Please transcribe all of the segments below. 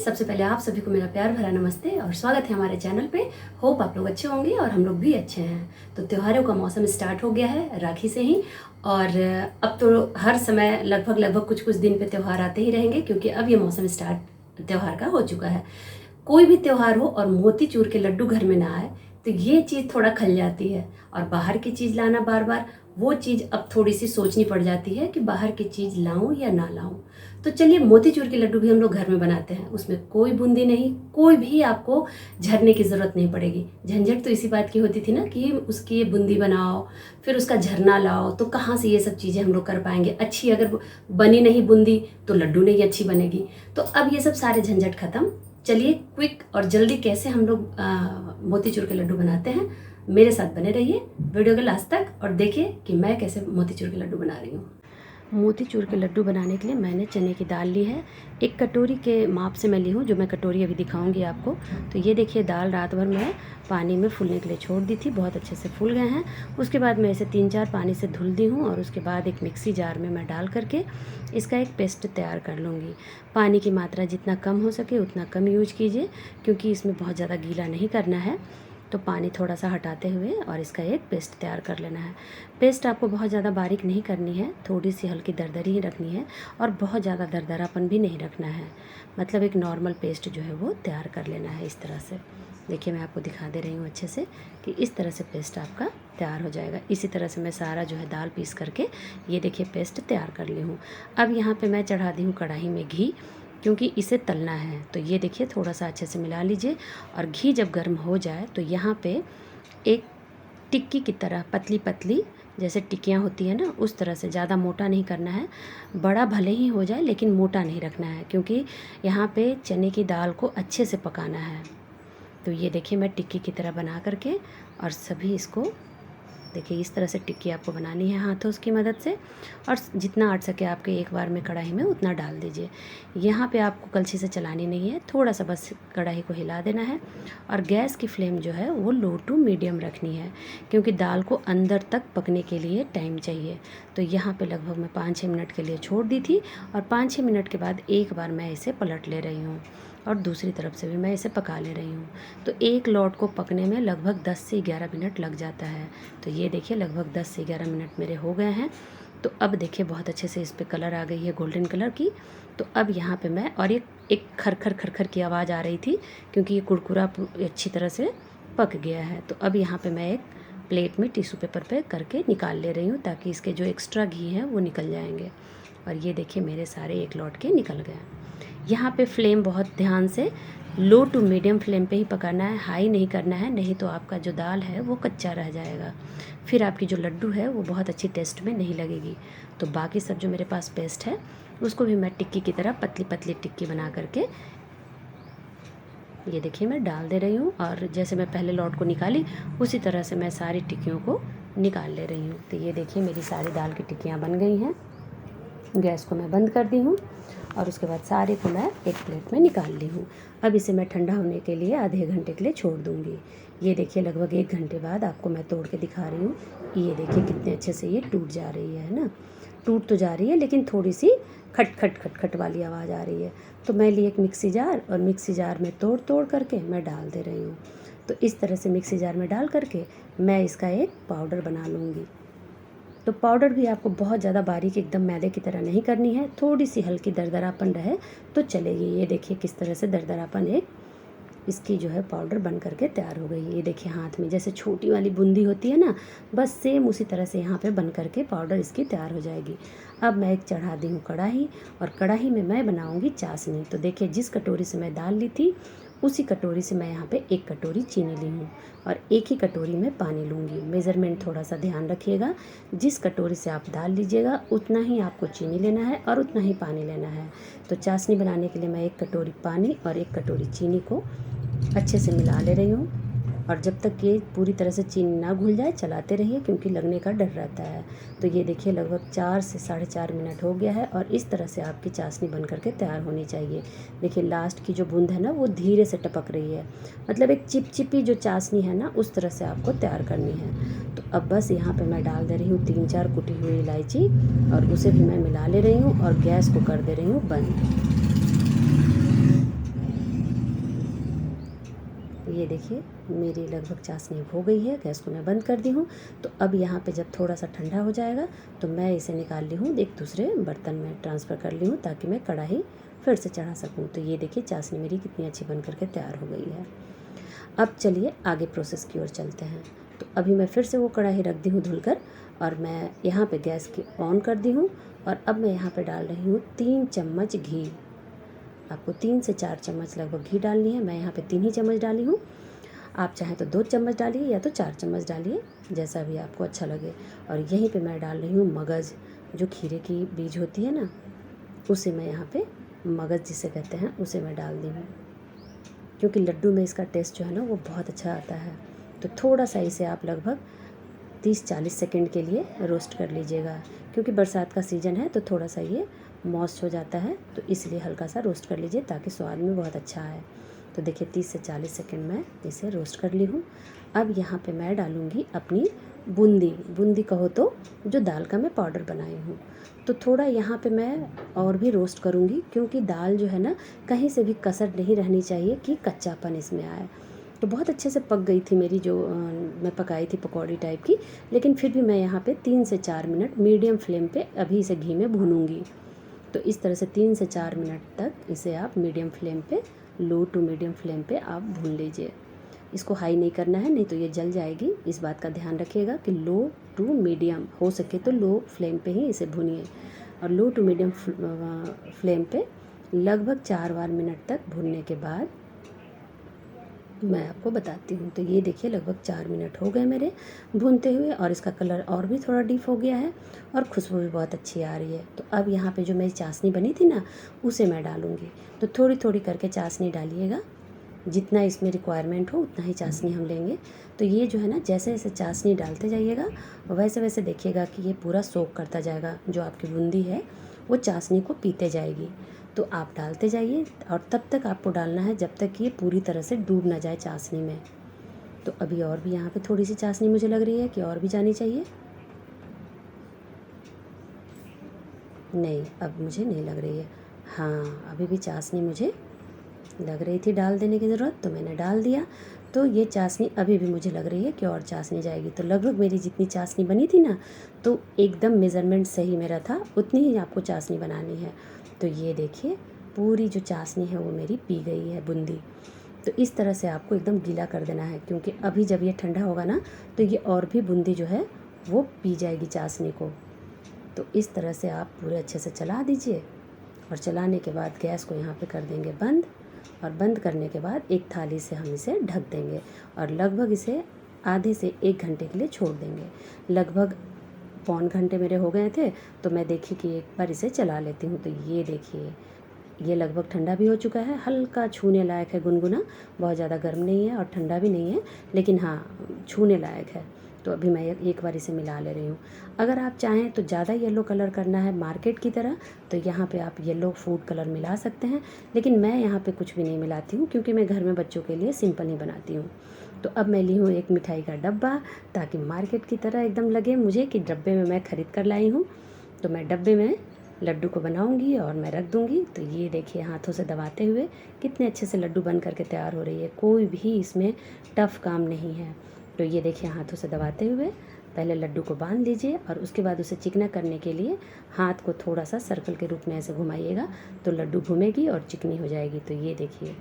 सबसे पहले आप सभी को मेरा प्यार भरा नमस्ते और स्वागत है हमारे चैनल पे। होप आप लोग अच्छे होंगे और हम लोग भी अच्छे हैं। तो त्योहारों का मौसम स्टार्ट हो गया है राखी से ही, और अब तो हर समय लगभग कुछ दिन पे त्यौहार आते ही रहेंगे, क्योंकि अब ये मौसम स्टार्ट त्यौहार का हो चुका है। कोई भी त्यौहार हो और मोतीचूर के लड्डू घर में ना आए तो ये चीज़ थोड़ा खल जाती है, और बाहर की चीज़ लाना बार बार, वो चीज़ अब थोड़ी सी सोचनी पड़ जाती है कि बाहर की चीज़ लाऊं या ना लाऊं। तो चलिए, मोतीचूर के लड्डू भी हम लोग घर में बनाते हैं। उसमें कोई बूंदी नहीं, कोई भी आपको झरने की ज़रूरत नहीं पड़ेगी। झंझट तो इसी बात की होती थी ना कि उसकी ये बूंदी बनाओ, फिर उसका झरना लाओ, तो कहाँ से ये सब चीज़ें हम लोग कर पाएंगे। अच्छी अगर बनी नहीं बूंदी तो लड्डू नहीं अच्छी बनेगी। तो अब ये सब सारे झंझट ख़त्म। चलिए, क्विक और जल्दी कैसे हम लोग मोतीचूर के लड्डू बनाते हैं, मेरे साथ बने रहिए वीडियो के लास्ट तक और देखिए कि मैं कैसे मोतीचूर के लड्डू बना रही हूँ। मोतीचूर के लड्डू बनाने के लिए मैंने चने की दाल ली है। एक कटोरी के माप से मैं ली हूँ, जो मैं कटोरी अभी दिखाऊंगी आपको। तो ये देखिए, दाल रात भर मैं पानी में फूलने के लिए छोड़ दी थी, बहुत अच्छे से फूल गए हैं। उसके बाद मैं इसे 3-4 पानी से धुल दी हूँ, और उसके बाद एक मिक्सी जार में मैं डाल करके इसका एक पेस्ट तैयार कर लूँगी। पानी की मात्रा जितना कम हो सके उतना कम यूज कीजिए, क्योंकि इसमें बहुत ज़्यादा गीला नहीं करना है। तो पानी थोड़ा सा हटाते हुए और इसका एक पेस्ट तैयार कर लेना है। पेस्ट आपको बहुत ज़्यादा बारीक नहीं करनी है, थोड़ी सी हल्की दरदरी ही रखनी है, और बहुत ज़्यादा दरदरापन भी नहीं रखना है। मतलब एक नॉर्मल पेस्ट जो है वो तैयार कर लेना है इस तरह से। देखिए, मैं आपको दिखा दे रही हूँ अच्छे से कि इस तरह से पेस्ट आपका तैयार हो जाएगा। इसी तरह से मैं सारा जो है दाल पीस करके ये देखिए पेस्ट तैयार कर ली हूँ। अब यहाँ पे मैं चढ़ा दी हूँ कढ़ाई में घी, क्योंकि इसे तलना है। तो ये देखिए, थोड़ा सा अच्छे से मिला लीजिए, और घी जब गर्म हो जाए तो यहाँ पे एक टिक्की की तरह पतली पतली, जैसे टिक्कियाँ होती है ना, उस तरह से, ज़्यादा मोटा नहीं करना है। बड़ा भले ही हो जाए लेकिन मोटा नहीं रखना है, क्योंकि यहाँ पे चने की दाल को अच्छे से पकाना है। तो ये देखिए, मैं टिक्की की तरह बना करके और सभी इसको देखिए इस तरह से टिक्की आपको बनानी है हाथों की मदद से, और जितना अट सके आपके एक बार में कढ़ाई में उतना डाल दीजिए। यहाँ पे आपको कलछी से चलानी नहीं है, थोड़ा सा बस कढ़ाई को हिला देना है, और गैस की फ्लेम जो है वो लो टू मीडियम रखनी है, क्योंकि दाल को अंदर तक पकने के लिए टाइम चाहिए। तो यहाँ पे लगभग मैं 5-6 मिनट के लिए छोड़ दी थी, और 5-6 मिनट के बाद एक बार मैं इसे पलट ले रही हूँ, और दूसरी तरफ से भी मैं इसे पका ले रही हूँ। तो एक लौट को पकने में लगभग 10 से 11 मिनट लग जाता है। तो ये देखिए, लगभग 10 से 11 मिनट मेरे हो गए हैं। तो अब देखिए, बहुत अच्छे से इस पे कलर आ गई है गोल्डन कलर की। तो अब यहाँ पे मैं, और एक खरखर खरखर की आवाज़ आ रही थी, क्योंकि ये कुरकुरा अच्छी तरह से पक गया है। तो अब यहाँ पर मैं एक प्लेट में टिश्यू पेपर पे करके निकाल ले रही हूँ, ताकि इसके जो एक्स्ट्रा घी हैं वो निकल जाएंगे। और ये देखिए, मेरे सारे एक लौट के निकल गए। यहाँ पे फ्लेम बहुत ध्यान से लो टू मीडियम फ्लेम पे ही पकाना है, हाई नहीं करना है, नहीं तो आपका जो दाल है वो कच्चा रह जाएगा। फिर आपकी जो लड्डू है वो बहुत अच्छी टेस्ट में नहीं लगेगी। तो बाकी सब जो मेरे पास पेस्ट है उसको भी मैं टिक्की की तरह पतली पतली टिक्की बना करके ये देखिए मैं डाल दे रही हूँ, और जैसे मैं पहले लौट को निकाली उसी तरह से मैं सारी टिक्कियों को निकाल ले रही हूँ। तो ये देखिए, मेरी सारी दाल की टिक्कियाँ बन गई हैं। गैस को मैं बंद कर दी हूँ, और उसके बाद सारे को मैं एक प्लेट में निकाल ली हूँ। अब इसे मैं ठंडा होने के लिए आधे घंटे के लिए छोड़ दूँगी। ये देखिए, लगभग 1 घंटे बाद आपको मैं तोड़ के दिखा रही हूँ। ये देखिए कितने अच्छे से ये टूट जा रही है ना। टूट तो जा रही है, लेकिन थोड़ी सी खट खट खट खट वाली आवाज़ आ रही है। तो मैं ली एक मिक्सी जार, और मिक्सी जार में तोड़ तोड़ करके मैं डाल दे रही हूँ। तो इस तरह से मिक्सी जार में डाल करके मैं इसका एक पाउडर बना लूँगी। तो पाउडर भी आपको बहुत ज़्यादा बारीक एकदम मैदे की तरह नहीं करनी है, थोड़ी सी हल्की दरदरापन रहे तो चलेगी। ये देखिए किस तरह से दरदरापन एक इसकी जो है पाउडर बन करके तैयार हो गई है। ये देखिए, हाथ में जैसे छोटी वाली बूंदी होती है ना, बस सेम उसी तरह से यहाँ पे बन करके पाउडर इसकी तैयार हो जाएगी। अब मैं एक चढ़ा दी हूँ कढ़ाई, और कढ़ाई में मैं बनाऊँगी चाशनी। तो देखिए, जिस कटोरी से मैं दाल ली थी उसी कटोरी से मैं यहाँ पे 1 कटोरी चीनी ली हूँ, और एक ही कटोरी में पानी लूँगी। मेज़रमेंट थोड़ा सा ध्यान रखिएगा, जिस कटोरी से आप दाल लीजिएगा उतना ही आपको चीनी लेना है और उतना ही पानी लेना है। तो चाशनी बनाने के लिए मैं 1 कटोरी पानी और 1 कटोरी चीनी को अच्छे से मिला ले रही हूँ, और जब तक ये पूरी तरह से चीनी ना घुल जाए चलाते रहिए, क्योंकि लगने का डर रहता है। तो ये देखिए, लगभग 4 से 4.5 मिनट हो गया है, और इस तरह से आपकी चाशनी बन करके तैयार होनी चाहिए। देखिए, लास्ट की जो बूंद है ना वो धीरे से टपक रही है, मतलब एक चिपचिपी जो चाशनी है ना उस तरह से आपको तैयार करनी है। तो अब बस यहाँ पे मैं डाल दे रही हूँ 3-4 कुटी हुई इलायची, और उसे भी मैं मिला ले रही हूँ, और गैस को कर दे रही हूँ बंद। ये देखिए मेरी लगभग चाशनी हो गई है। गैस को मैं बंद कर दी हूँ। तो अब यहाँ पे जब थोड़ा सा ठंडा हो जाएगा तो मैं इसे निकाल ली हूँ, एक दूसरे बर्तन में ट्रांसफ़र कर ली हूँ ताकि मैं कढ़ाई फिर से चढ़ा सकूँ। तो ये देखिए चाशनी मेरी कितनी अच्छी बन करके तैयार हो गई है। अब चलिए आगे प्रोसेस की ओर चलते हैं। तो अभी मैं फिर से वो कढ़ाई रख दी हूँ धुलकर, और मैं यहाँ पे गैस की ऑन कर दी हूँ। और अब मैं यहाँ पे डाल रही हूँ 3 चम्मच घी। आपको 3 से 4 चम्मच लगभग घी डालनी है। मैं यहाँ पे 3 ही चम्मच डाली हूँ। आप चाहें तो 2 चम्मच डालिए या तो 4 चम्मच डालिए, जैसा भी आपको अच्छा लगे। और यहीं पे मैं डाल रही हूँ मगज़, जो खीरे की बीज होती है ना, उसे मैं यहाँ पे मगज़ जिसे कहते हैं उसे मैं डाल दी हूँ, क्योंकि लड्डू में इसका टेस्ट जो है ना वो बहुत अच्छा आता है। तो थोड़ा सा इसे आप लगभग 30-40 सेकंड के लिए रोस्ट कर लीजिएगा, क्योंकि बरसात का सीज़न है तो थोड़ा सा ये मॉइस्ट हो जाता है, तो इसलिए हल्का सा रोस्ट कर लीजिए ताकि स्वाद में बहुत अच्छा आए। तो देखिए 30 से 40 सेकंड में इसे रोस्ट कर ली हूँ। अब यहाँ पे मैं डालूँगी अपनी बूंदी कहो तो जो दाल का मैं पाउडर बनाई हूँ। तो थोड़ा यहाँ पे मैं और भी रोस्ट करूँगी, क्योंकि दाल जो है ना कहीं से भी कसर नहीं रहनी चाहिए कि कच्चापन इसमें आए। तो बहुत अच्छे से पक गई थी मेरी जो मैं पकाई थी पकौड़ी टाइप की, लेकिन फिर भी मैं यहाँ पे 3 से 4 मिनट मीडियम फ्लेम पे अभी इसे घी में भूनूंगी। तो इस तरह से 3 से 4 मिनट तक इसे आप मीडियम फ्लेम पे, लो टू मीडियम फ्लेम पे आप भून लीजिए। इसको हाई नहीं करना है, नहीं तो ये जल जाएगी। इस बात का ध्यान रखिएगा कि लो टू मीडियम, हो सके तो लो फ्लेम पे ही इसे भूनिए। और लो टू मीडियम फ्लेम पे लगभग 4 मिनट तक भूनने के बाद मैं आपको बताती हूँ। तो ये देखिए लगभग 4 मिनट हो गए मेरे भूनते हुए, और इसका कलर और भी थोड़ा डीप हो गया है और खुशबू भी बहुत अच्छी आ रही है। तो अब यहाँ पे जो मेरी चाशनी बनी थी ना, उसे मैं डालूँगी। तो थोड़ी थोड़ी करके चाशनी डालिएगा, जितना इसमें रिक्वायरमेंट हो उतना ही चाशनी हम लेंगे। तो ये जो है ना, जैसे जैसे चाशनी डालते जाइएगा वैसे वैसे देखिएगा कि ये पूरा सोक करता जाएगा। जो आपकी बूंदी है वो चाशनी को पीते जाएगी। तो आप डालते जाइए, और तब तक आपको डालना है जब तक ये पूरी तरह से डूब ना जाए चाशनी में। तो अभी और भी यहाँ पे थोड़ी सी चाशनी मुझे लग रही है कि और भी जानी चाहिए। नहीं, अब मुझे नहीं लग रही है। हाँ, अभी भी चाशनी मुझे लग रही थी डाल देने की ज़रूरत, तो मैंने डाल दिया। तो ये चाशनी अभी भी मुझे लग रही है कि और चाशनी जाएगी। तो लगभग मेरी जितनी चाशनी बनी थी ना, तो एकदम मेज़रमेंट सही मेरा था, उतनी ही आपको चाशनी बनानी है। तो ये देखिए पूरी जो चाशनी है वो मेरी पी गई है बूंदी। तो इस तरह से आपको एकदम गीला कर देना है, क्योंकि अभी जब ये ठंडा होगा ना तो ये और भी बूंदी जो है वो पी जाएगी चाशनी को। तो इस तरह से आप पूरे अच्छे से चला दीजिए, और चलाने के बाद गैस को यहाँ पे कर देंगे बंद। और बंद करने के बाद एक थाली से हम इसे ढक देंगे, और लगभग इसे आधे से 1 घंटे के लिए छोड़ देंगे। लगभग पौन घंटे मेरे हो गए थे, तो मैं देखी कि एक बार इसे चला लेती हूँ। तो ये देखिए ये लगभग ठंडा भी हो चुका है, हल्का छूने लायक है, गुनगुना, बहुत ज़्यादा गर्म नहीं है और ठंडा भी नहीं है, लेकिन हाँ छूने लायक है। तो अभी मैं एक बार इसे मिला ले रही हूँ। अगर आप चाहें तो ज़्यादा येलो कलर करना है मार्केट की तरह, तो यहाँ पे आप येलो फूड कलर मिला सकते हैं, लेकिन मैं यहाँ पे कुछ भी नहीं मिलाती हूँ, क्योंकि मैं घर में बच्चों के लिए सिंपल ही बनाती हूँ। तो अब मैं ली हूँ एक मिठाई का डब्बा, ताकि मार्केट की तरह एकदम लगे मुझे कि डब्बे में मैं ख़रीद कर लाई हूँ। तो मैं डब्बे में लड्डू को बनाऊंगी और मैं रख दूंगी। तो ये देखिए हाथों से दबाते हुए कितने अच्छे से लड्डू बन करके तैयार हो रही है, कोई भी इसमें टफ़ काम नहीं है। तो ये देखिए हाथों से दबाते हुए पहले लड्डू को बांध लीजिए, और उसके बाद उसे चिकना करने के लिए हाथ को थोड़ा सा सर्कल के रूप में ऐसे घुमाइएगा, तो लड्डू घूमेगी और चिकनी हो जाएगी। तो ये देखिए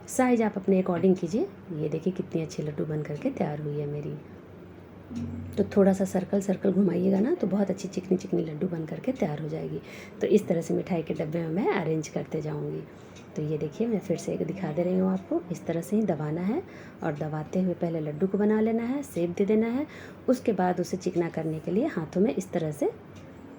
साइज़ आप अपने अकॉर्डिंग कीजिए। ये देखिए कितनी अच्छी लड्डू बन करके तैयार हुई है मेरी। तो थोड़ा सा सर्कल सर्कल घुमाइएगा ना, तो बहुत अच्छी चिकनी चिकनी लड्डू बन करके तैयार हो जाएगी। तो इस तरह से मिठाई के डब्बे में मैं अरेंज करते जाऊंगी। तो ये देखिए मैं फिर से एक दिखा दे रही हूँ आपको। इस तरह से ही दबाना है, और दबाते हुए पहले लड्डू को बना लेना है, शेप दे देना है। उसके बाद उसे चिकना करने के लिए हाथों में इस तरह से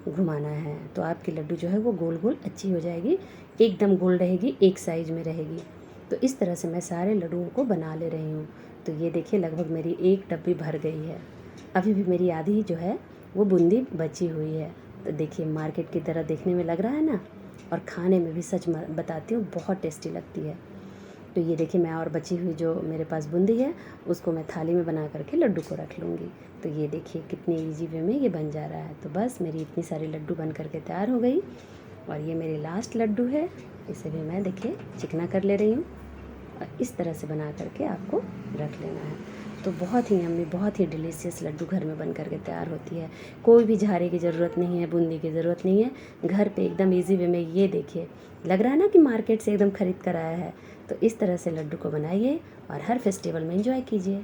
घुमाना है। तो आपकी लड्डू जो है वो गोल गोल अच्छी हो जाएगी, एकदम गोल रहेगी, एक साइज में रहेगी। तो इस तरह से मैं सारे लड्डुओं को बना ले रही हूँ। तो ये देखिए लगभग मेरी एक डब्बी भर गई है। अभी भी मेरी आधी जो है वो बूंदी बची हुई है। तो देखिए मार्केट की तरह देखने में लग रहा है ना, और खाने में भी सच बताती हूँ बहुत टेस्टी लगती है। तो ये देखिए मैं और बची हुई जो मेरे पास बूंदी है उसको मैं थाली में बना करके लड्डू को रख लूँगी। तो ये देखिए कितने ईजी वे में ये बन जा रहा है। तो बस मेरी इतनी सारी लड्डू बन करके तैयार हो गई, और ये मेरी लास्ट लड्डू है, इसे भी मैं देखिए चिकना कर ले रही हूँ। और इस तरह से बना करके आपको रख लेना है। तो बहुत ही यम्मी, बहुत ही डिलीशियस लड्डू घर में बन करके तैयार होती है। कोई भी झारे की ज़रूरत नहीं है, बूंदी की ज़रूरत नहीं है, घर पे एकदम इजी वे में। ये देखिए, लग रहा है ना कि मार्केट से एकदम खरीद कर आया है। तो इस तरह से लड्डू को बनाइए और हर फेस्टिवल में एंजॉय कीजिए।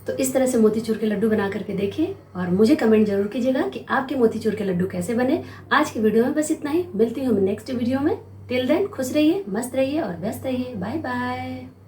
तो इस तरह से मोतीचूर के लड्डू बना करके देखिए और मुझे कमेंट जरूर कीजिएगा कि आपके मोतीचूर के लड्डू कैसे बने। आज की वीडियो में बस इतना ही, मिलती हूँ नेक्स्ट वीडियो में। टिल देन खुश रहिए, मस्त रहिए और व्यस्त रहिए। Bye bye.